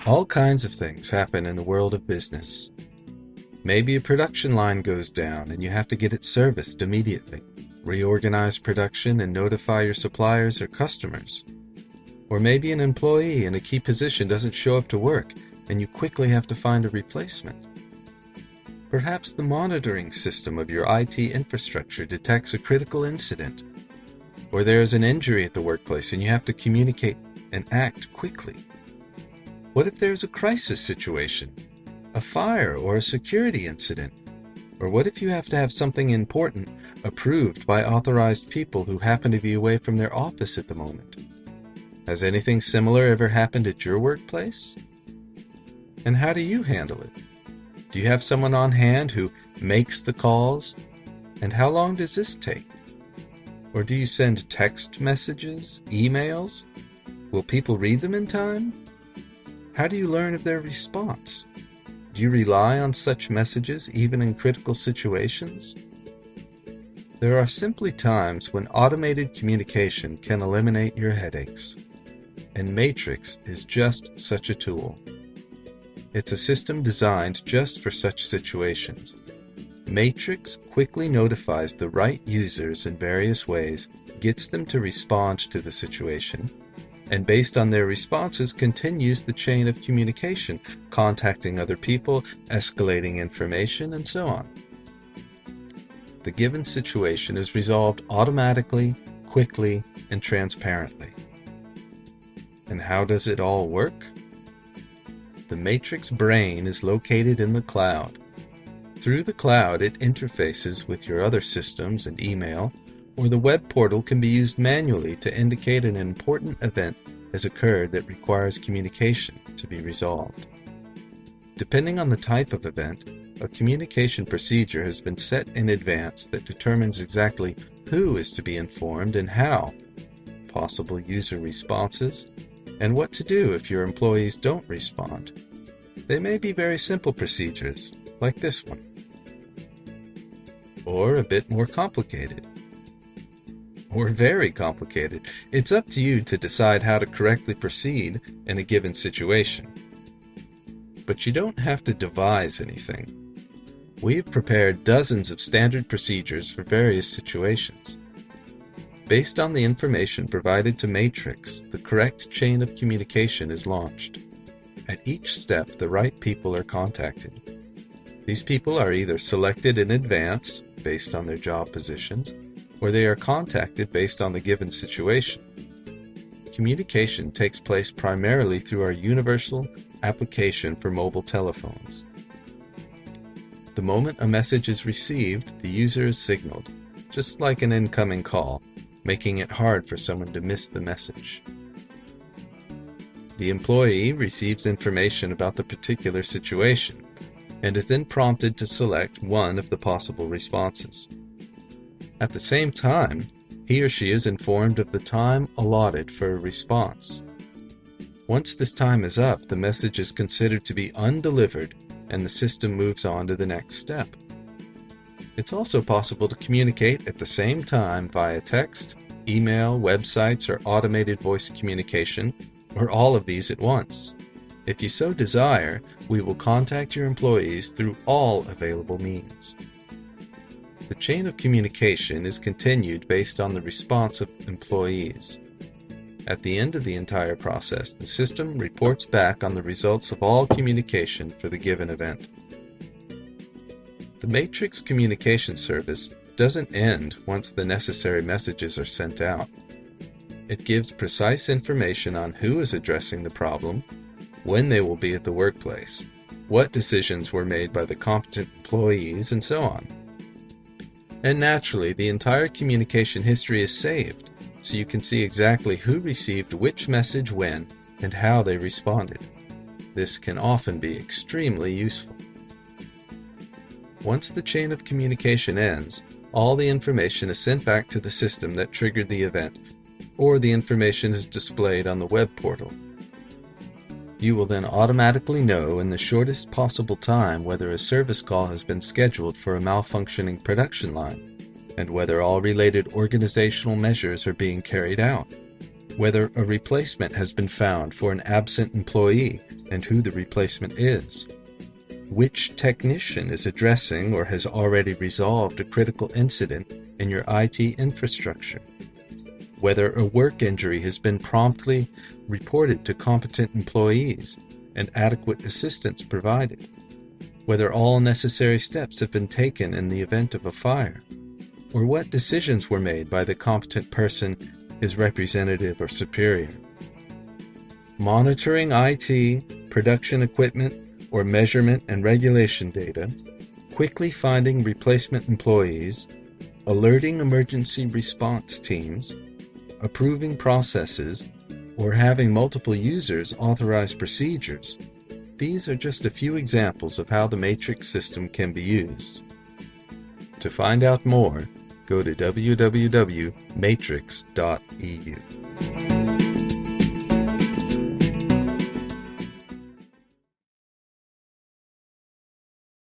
All kinds of things happen in the world of business. Maybe a production line goes down and you have to get it serviced immediately. Reorganize production and notify your suppliers or customers. Or maybe an employee in a key position doesn't show up to work and you quickly have to find a replacement. Perhaps the monitoring system of your IT infrastructure detects a critical incident. Or there is an injury at the workplace and you have to communicate and act quickly. What if there's a crisis situation, a fire or a security incident? Or what if you have to have something important approved by authorized people who happen to be away from their office at the moment? Has anything similar ever happened at your workplace? And how do you handle it? Do you have someone on hand who makes the calls? And how long does this take? Or do you send text messages, emails? Will people read them in time? How do you learn of their response? Do you rely on such messages even in critical situations? There are simply times when automated communication can eliminate your headaches, and Maatrix is just such a tool. It's a system designed just for such situations. Maatrix quickly notifies the right users in various ways, gets them to respond to the situation, and based on their responses continues the chain of communication, contacting other people, escalating information, and so on. The given situation is resolved automatically, quickly, and transparently. And how does it all work? The Maatrix brain is located in the cloud. Through the cloud, it interfaces with your other systems and email, or the web portal can be used manually to indicate an important event has occurred that requires communication to be resolved. Depending on the type of event, a communication procedure has been set in advance that determines exactly who is to be informed and how, possible user responses, and what to do if your employees don't respond. They may be very simple procedures, like this one, or a bit more complicated, or very complicated. It's up to you to decide how to correctly proceed in a given situation. But you don't have to devise anything. We've prepared dozens of standard procedures for various situations. Based on the information provided to Maatrix, the correct chain of communication is launched. At each step, the right people are contacted. These people are either selected in advance, based on their job positions, or they are contacted based on the given situation. Communication takes place primarily through our universal application for mobile telephones. The moment a message is received, the user is signaled, just like an incoming call, making it hard for someone to miss the message. The employee receives information about the particular situation and is then prompted to select one of the possible responses. At the same time, he or she is informed of the time allotted for a response. Once this time is up, the message is considered to be undelivered and the system moves on to the next step. It's also possible to communicate at the same time via text, email, websites, or automated voice communication, or all of these at once. If you so desire, we will contact your employees through all available means. The chain of communication is continued based on the response of employees. At the end of the entire process, the system reports back on the results of all communication for the given event. The Maatrix communication service doesn't end once the necessary messages are sent out. It gives precise information on who is addressing the problem, when they will be at the workplace, what decisions were made by the competent employees, and so on. And naturally, the entire communication history is saved, so you can see exactly who received which message when and how they responded. This can often be extremely useful. Once the chain of communication ends, all the information is sent back to the system that triggered the event, or the information is displayed on the web portal. You will then automatically know in the shortest possible time whether a service call has been scheduled for a malfunctioning production line, and whether all related organizational measures are being carried out. whether a replacement has been found for an absent employee and who the replacement is, which technician is addressing or has already resolved a critical incident in your IT infrastructure, whether a work injury has been promptly reported to competent employees and adequate assistance provided, whether all necessary steps have been taken in the event of a fire, or what decisions were made by the competent person, his representative or superior. Monitoring IT, production equipment, or measurement and regulation data, quickly finding replacement employees, alerting emergency response teams, approving processes, or having multiple users authorize procedures. These are just a few examples of how the Maatrix system can be used. To find out more, go to www.maatrix.eu.